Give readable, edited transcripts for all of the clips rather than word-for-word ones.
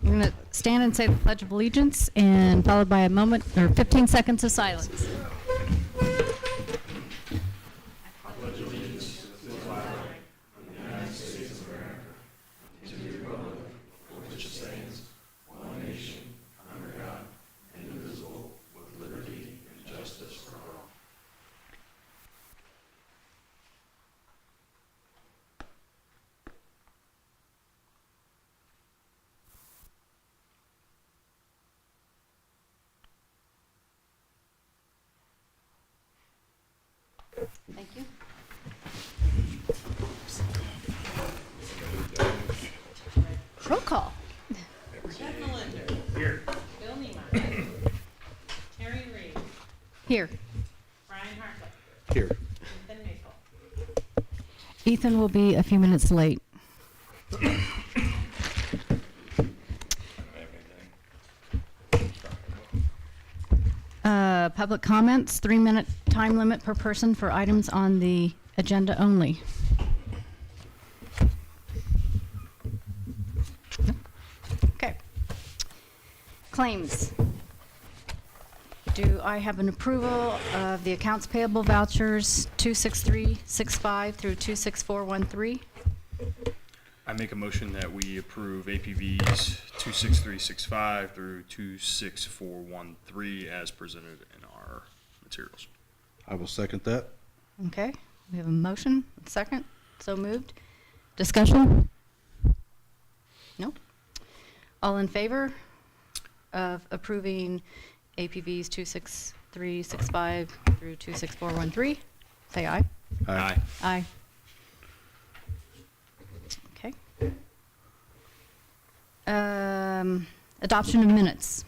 I'm going to stand and say the Pledge of Allegiance, and followed by a moment or 15 seconds of silence. Thank you. Roll call. Jeff Melinder. Here. Bill Niemeyer. Terry Reed. Here. Brian Hartley. Here. Ethan Maple. Ethan will be a few minutes late. Public comments, 3-minute time limit per person for items on the agenda only. Okay. Claims. Do I have an approval of the accounts payable vouchers 26365 through 26413? I make a motion that we approve APVs 26365 through 26413 as presented in our materials. I will second that. Okay, we have a motion, a second, so moved. Discussion? No? All in favor of approving APVs 26365 through 26413? Say aye. Aye. Aye. Okay. Adoption of minutes.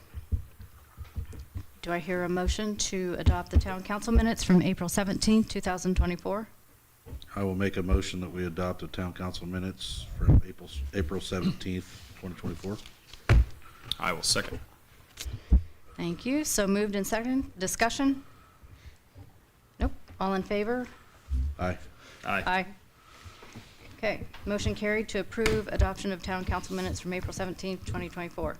Do I hear a motion to adopt the town council minutes from April 17th, 2024? I will make a motion that we adopt the town council minutes from April 17th, 2024. I will second. Thank you. So moved and second. Discussion? Nope. All in favor? Aye. Aye. Aye. Okay. Motion carried to approve adoption of town council minutes from April 17th, 2024.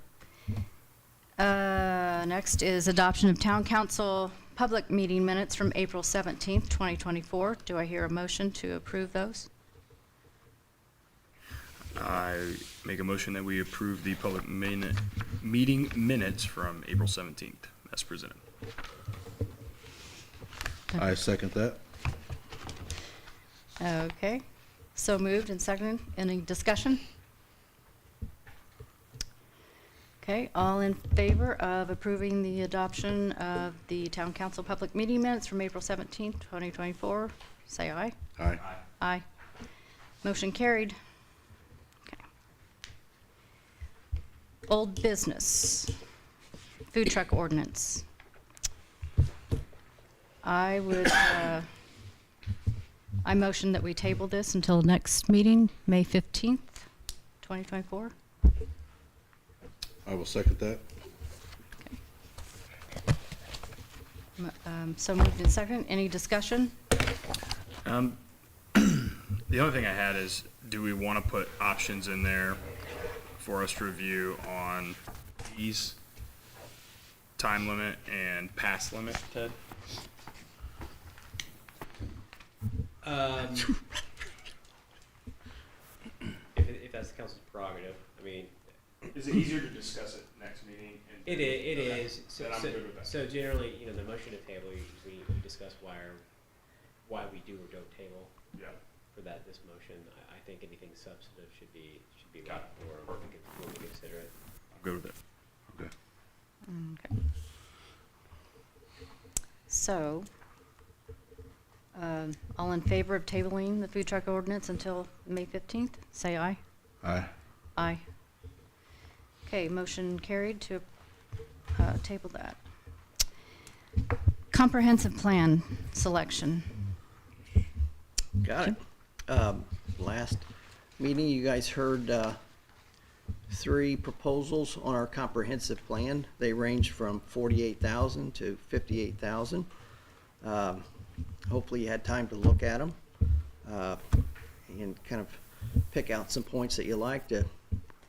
Next is adoption of town council public meeting minutes from April 17th, 2024. Do I hear a motion to approve those? I make a motion that we approve the public meeting minutes from April 17th as presented. I second that. Okay. So moved and seconded. Any discussion? Okay, all in favor of approving the adoption of the town council public meeting minutes from April 17th, 2024, say aye. Aye. Aye. Motion carried. Okay. Old business, food truck ordinance. I would, I motion that we table this until next meeting, May 15th, 2024. I will second that. So moved and second. Any discussion? The only thing I had is, do we want to put options in there for us to review on fees, time limit, and pass limit, Ted? If that's the council's prerogative, I mean. Is it easier to discuss it next meeting? It is. Then I'm good with that. So generally, the motion to table, we discuss why we do or don't table. Yeah. For this motion, I think anything substantive should be Got left for when we consider it. I'm good with it. Okay. Okay. So, all in favor of tabling the food truck ordinance until May 15th, say aye. Aye. Aye. Okay, motion carried to table that. Comprehensive plan selection. Got it. Last meeting, you guys heard 3 proposals on our comprehensive plan. They range from $48,000 to $58,000. Hopefully you had time to look at them and kind of pick out some points that you like to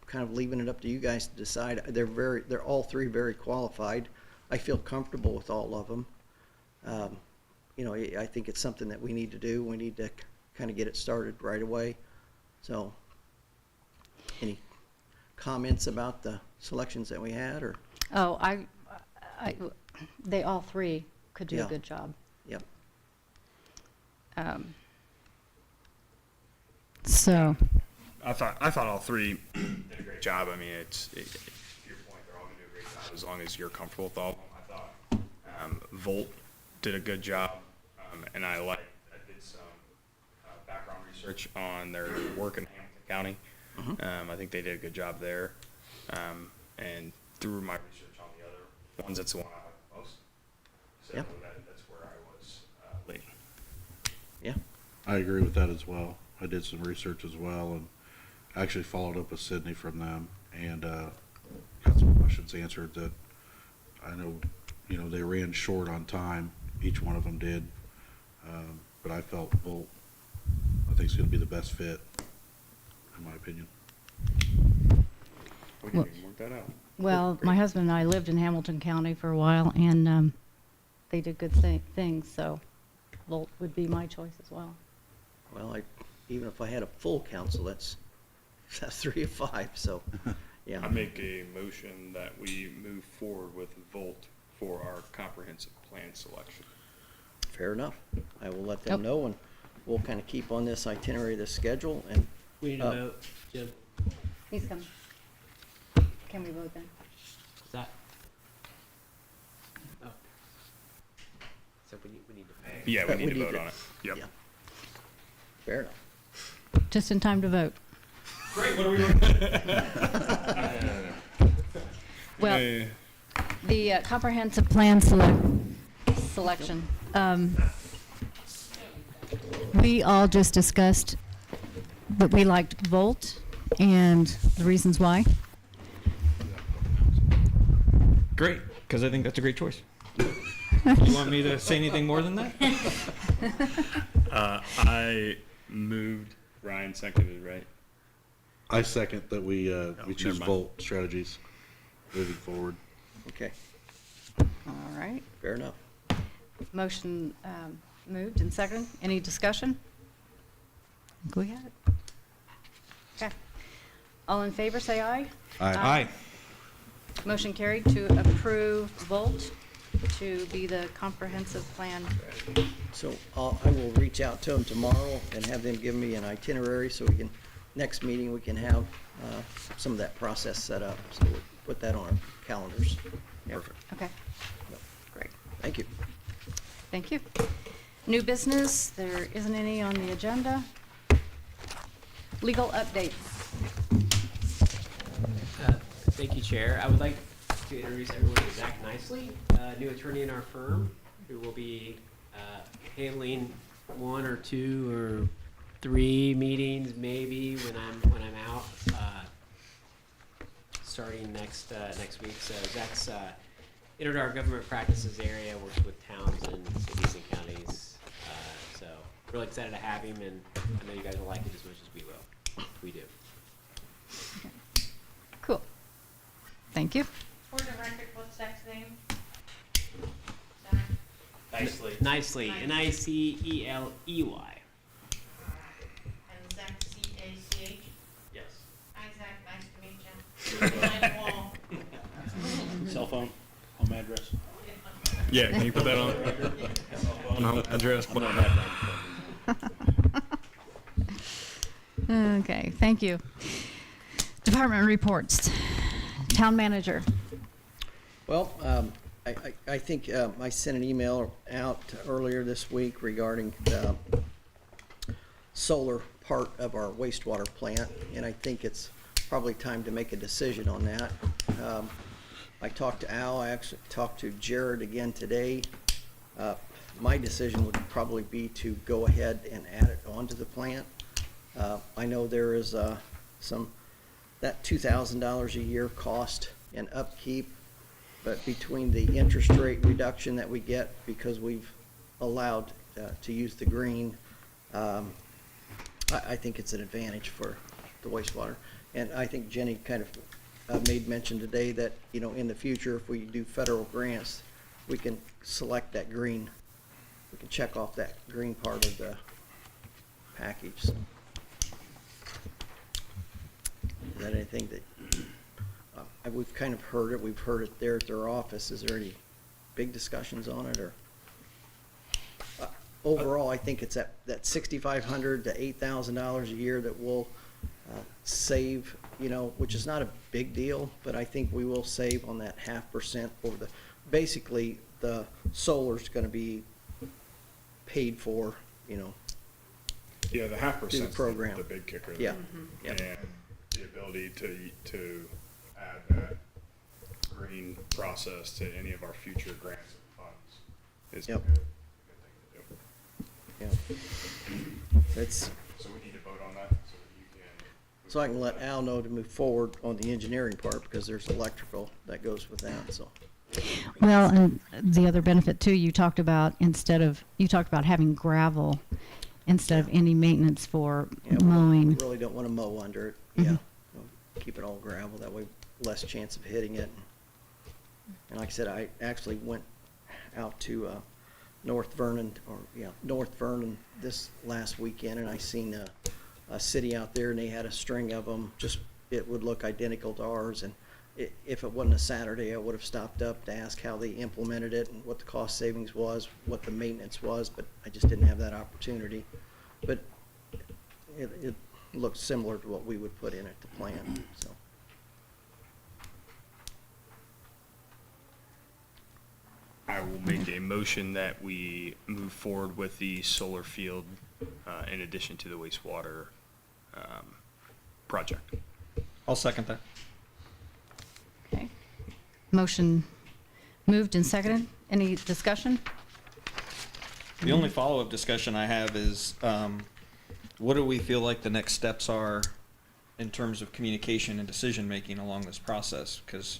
kind of leaving it up to you guys to decide. They're all three very qualified. I feel comfortable with all of them. You know, I think it's something that we need to do. We need to kind of get it started right away. So, any comments about the selections that we had, or? Oh, they all three could do a Yeah. good job. Yep. So, I thought all three did a great job. I mean, to your point, they're all gonna do a great job as long as you're comfortable with all of them. I thought Volt did a good job, and I did some background research on their work in Hamilton County. I think they did a good job there, and through my research on the other ones, that's the one I like most. So Yep. that's where I was leaning. Yeah. I agree with that as well. I did some research as well, and actually followed up with Sydney from them, and got some questions answered that I know, you know, they ran short on time. Each one of them did, but I felt Volt, I think, is going to be the best fit, in my opinion. We Well- can even work that out. well, my husband and I lived in Hamilton County for a while, and they did good things, so Volt would be my choice as well. Well, even if I had a full council, that's 3 of 5, so, yeah. I make a motion that we move forward with Volt for our comprehensive plan selection. Fair enough. I will let them Yep. know, and we'll kind of keep on this itinerary, this schedule, and, We need Uh, to vote, Jim. He's coming. Can we vote then? Is that? Oh, So we need to pay. Yeah, we We need to need vote to- on it. Yep. yeah. Fair enough. Just in time to vote. Great, what are we Well, the comprehensive plan selection, we all just discussed that we liked Volt and the reasons why. Great, because I think that's a great choice. You want me to say anything more than that? I moved, Ryan seconded, right? I second that we choose never mind. Volt Strategies moving forward. Okay, All right. fair enough. Motion moved and second. Any discussion? I think we had it. Okay. All in favor, say aye. Aye. Motion carried to approve Volt to be the comprehensive plan. So I will reach out to them tomorrow and have them give me an itinerary, so we can, next meeting, we can have some of that process set up. So we'll put that on our calendars. Perfect. Okay. Great. Thank you. Thank you. New business, there isn't any on the agenda. Legal updates. Thank you, Chair. I would like to introduce everyone to Zach Nicely, new attorney in our firm, who will be handling 1 or 2 or 3 meetings maybe when I'm out, starting next week. So Zach's entered our government practices area, works with towns and cities and counties. So really excited to have him, and I know you guys will like it as much as we will. We do. Cool. Thank you. For the record, what's Zach's name? Zach? Nicely, Niceley. And Zach, C-A-C-H? Yes. Hi, Zach, nice to meet you. Behind the wall. Cell phone, home address. Yeah, can you put that on home address? Okay, thank you. Department reports. Town manager. Well, I think I sent an email out earlier this week regarding the solar part of our wastewater plant, and I think it's probably time to make a decision on that. I talked to Al, I actually talked to Jared again today. My decision would probably be to go ahead and add it onto the plant. I know there is that $2,000 a year cost and upkeep, but between the interest rate reduction that we get because we've allowed to use the green, I think it's an advantage for the wastewater. And I think Jenny kind of made mention today that, you know, in the future, if we do federal grants, we can select that green. We can check off that green part of the package. So. Is that anything that, we've kind of heard it, we've heard it there at their office. Is there any big discussions on it, or? Overall, I think it's that $6,500 to $8,000 a year that we'll save, you know, which is not a big deal, but I think we will save on that 0.5% over the, basically, the solar's gonna be paid for, you know. Yeah, the 0.5% is program. the big kicker. Yeah. there. Yep. And the ability to add that green process to any of our future grants and funds is a Yep. good thing to do. Yeah. That's, So we need to vote on that so that you can. so I can let Al know to move forward on the engineering part, because there's electrical that goes with that, so. Well, and the other benefit too, you talked about having gravel instead of any maintenance for Yeah, we mowing. really don't want to mow under it, Mhm. yeah. We'll keep it all gravel, that way less chance of hitting it. And like I said, I actually went out to North Vernon this last weekend, and I seen a city out there, and they had a string of them, just, it would look identical to ours, and if it wasn't a Saturday, I would have stopped up to ask how they implemented it and what the cost savings was, what the maintenance was, but I just didn't have that opportunity. But it looks similar to what we would put in at the plant, so. I will make a motion that we move forward with the solar field in addition to the wastewater project. I'll second that. Okay. Motion moved and seconded. Any discussion? The only follow-up discussion I have is, what do we feel like the next steps are in terms of communication and decision-making along this process? Because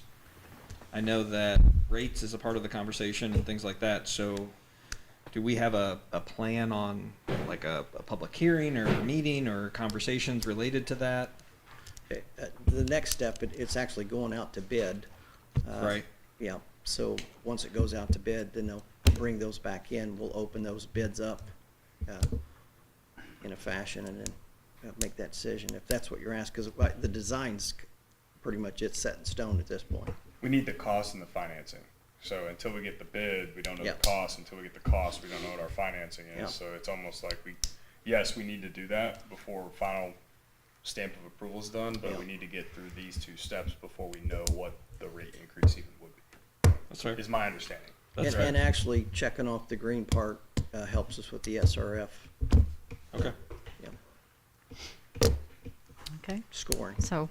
I know that rates is a part of the conversation and things like that, so do we have a plan on like a public hearing or a meeting or conversations related to that? Okay, the next step, it's actually going out to bid. Right. Yeah, so once it goes out to bid, then they'll bring those back in. We'll open those bids up in a fashion, and then make that decision, if that's what you're asking, because the design's pretty much it's set in stone at this point. We need the cost and the financing. So until we get the bid, we don't know Yep. the cost. Until we get the cost, we don't know what our financing is. Yep. So it's almost like we need to do that before final stamp of approval is done, but Yep. we need to get through these two steps before we know what the rate increase even would be. That's right. Is my understanding. That's And actually checking off the green part helps us with the SRF Okay. Okay. scoring. So,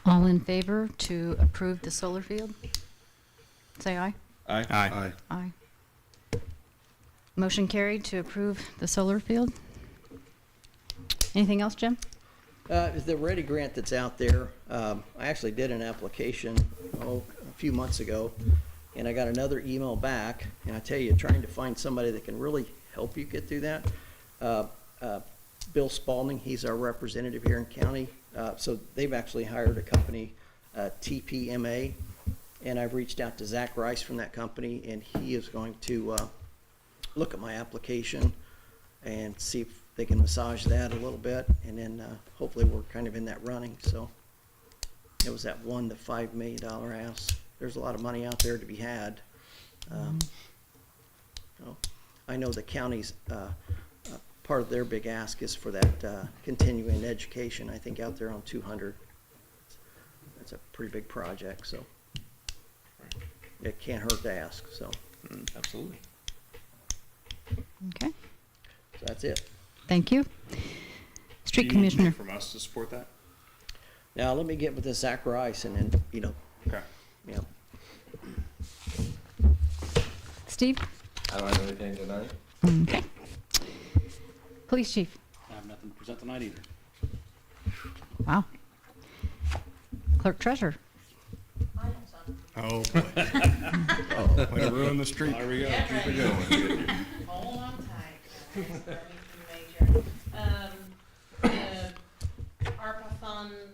all in favor to approve the solar field? Say aye. Aye. Aye. Aye. Motion carried to approve the solar field. Anything else, Jim? The Ready grant that's out there, I actually did an application, a few months ago, and I got another email back, and I tell you, trying to find somebody that can really help you get through that. Bill Spalding, he's our representative here in county, so they've actually hired a company, TPMA, and I've reached out to Zach Rice from that company, and he is going to look at my application and see if they can massage that a little bit, and then hopefully we're kind of in that running. So it was that $1 to $5 million ask. There's a lot of money out there to be had. So I know the county's part of their big ask is for that continuing education. I think out there on 200. That's a pretty big project, so it can't hurt to ask. So Absolutely. Okay, that's it. thank you. Street Do you need anything Commissioner, from us to support that? Now let me get with this Zach Rice, and then Okay. yeah. Steve? I don't have anything tonight. Okay. Police Chief? I have nothing to present tonight either. Wow. Clerk Treasurer? Oh, boy. Way to ruin the street. There we go. Yeah, Keep it right. going. Hold on tight. Guys. Let me major. The ARPA funds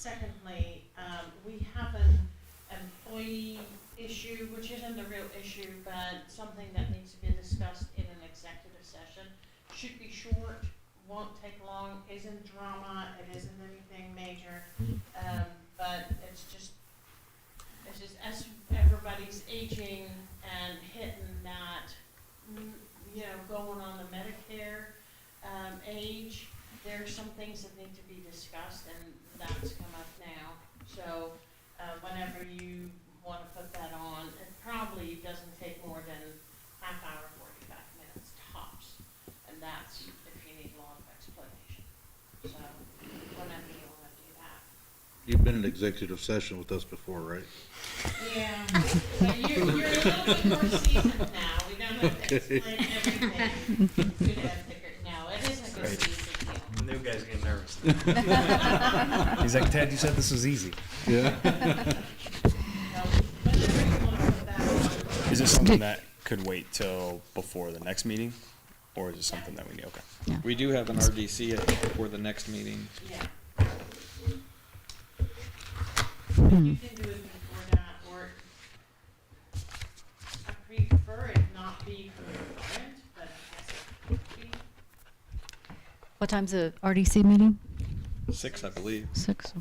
secondly, we have an employee issue, which isn't a real issue, but something that needs to be discussed in an executive session. Should be short, won't take long, isn't drama, it isn't anything major, but it's just as everybody's aging and hitting that, you know, going on the Medicare age, there's some things that need to be discussed, and that's come up now. So whenever you want to put that on, it probably doesn't take more than half hour, 45 minutes tops, and that's if you need a lot of explanation. So whenever you want to do that. You've been in executive session with us before, right? Yeah, but you're a little bit more seasoned now. We don't have to explain everything. Good advocate. No, it isn't a good season deal. The new guy's getting nervous. He's like, Ted, you said this was easy. Yeah. No, whenever you want to put that on. Is this something that could wait till before the next meeting? Or is it something that we need? Okay. We do have an RDC for the next meeting. Yeah. You can do it before that, or I prefer it not be concurrent, but I guess it could be. What time's the RDC meeting? 6, I believe. 6.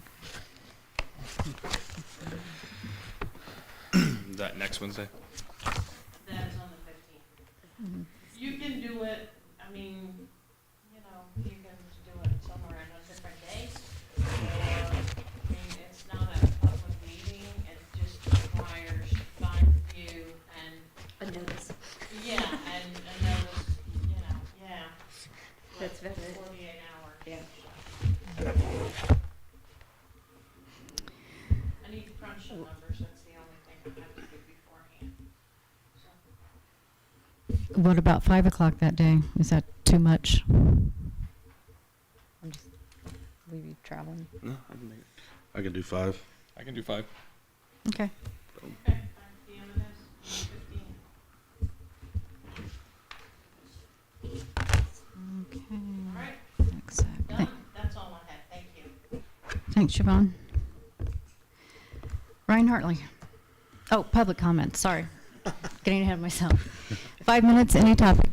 Is that next Wednesday? That is on the 15th. You can do it, I mean, you know, you can do it somewhere on different days. Or, I mean, it's not a public meeting, it just requires time review and. A notice. Yeah, and a notice, you know, yeah. That's Like valid. 48 hours. Yeah. I need to crunch some numbers, that's the only thing I have to do beforehand. So, What about 5 o'clock that day? Is that too much? I'm just, we be traveling. No, I can make it. I can do 5. I can do 5. Okay. okay, 5 p.m. it is, 15. Okay. All right, Exactly. done, that's all I had, thank you. Thanks, Siobhan. Ryan Hartley. Oh, public comment, sorry. Getting ahead of myself. 5 minutes, any topic.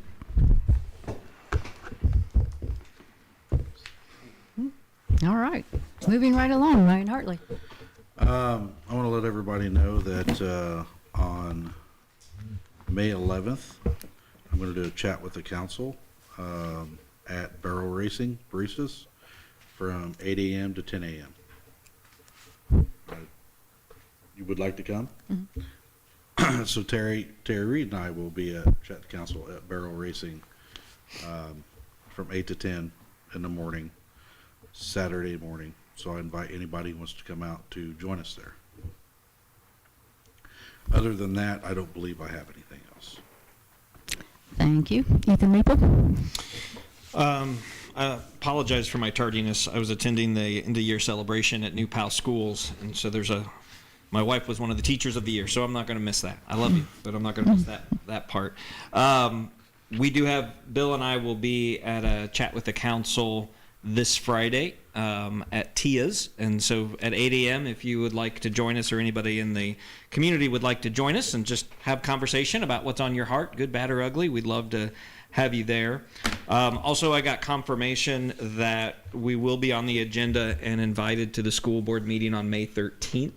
All right, moving right along, Ryan Hartley. I want to let everybody know that on May 11th, I'm going to do a chat with the council at Barrel Racing Baristas from 8 a.m. to 10 a.m. You would like to come? So Terry Reed and I will be at chat the council at Barrel Racing from 8 to 10 in the morning, Saturday morning. So I invite anybody who wants to come out to join us there. Other than that, I don't believe I have anything else. Thank you. Ethan Maple. I apologize for my tardiness. I was attending the end of year celebration at New Pal Schools, and so my wife was one of the teachers of the year, so I'm not going to miss that. I love you, but I'm not going to miss that part. We do have, Bill and I will be at a chat with the council this Friday at Tia's, and so at 8 a.m. if you would like to join us or anybody in the community would like to join us and just have conversation about what's on your heart, good, bad, or ugly, we'd love to have you there. Also, I got confirmation that we will be on the agenda and invited to the school board meeting on May 13th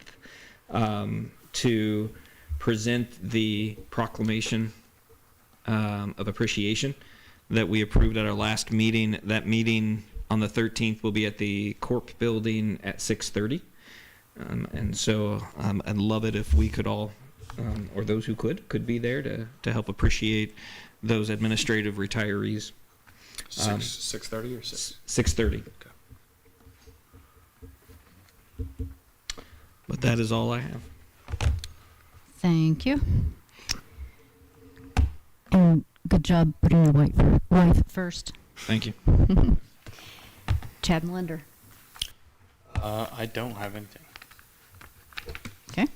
to present the proclamation of appreciation that we approved at our last meeting. That meeting on the 13th will be at the Corp building at 6:30. And so I'd love it if we could all, or those who could be there to help appreciate those administrative retirees. 6:30 or 6? 6:30. Okay. But that is all I have. Thank you. And good job putting your wife first. Thank you. Chad Melinder. I don't have anything. Okay.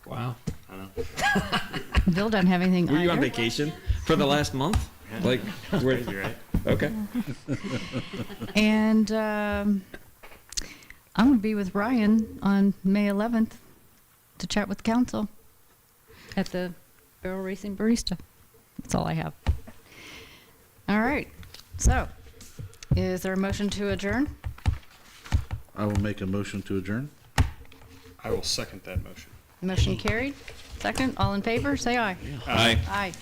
Wow. I know. Bill doesn't have anything Were you on either. vacation for the last month? Like, Crazy, right? okay. And I'm going to be with Ryan on May 11th to chat with the council at the Barrel Racing Barista. That's all I have. All right. So, is there a motion to adjourn? I will make a motion to adjourn. I will second that motion. Motion carried. Second, all in favor, say aye. Aye. Aye.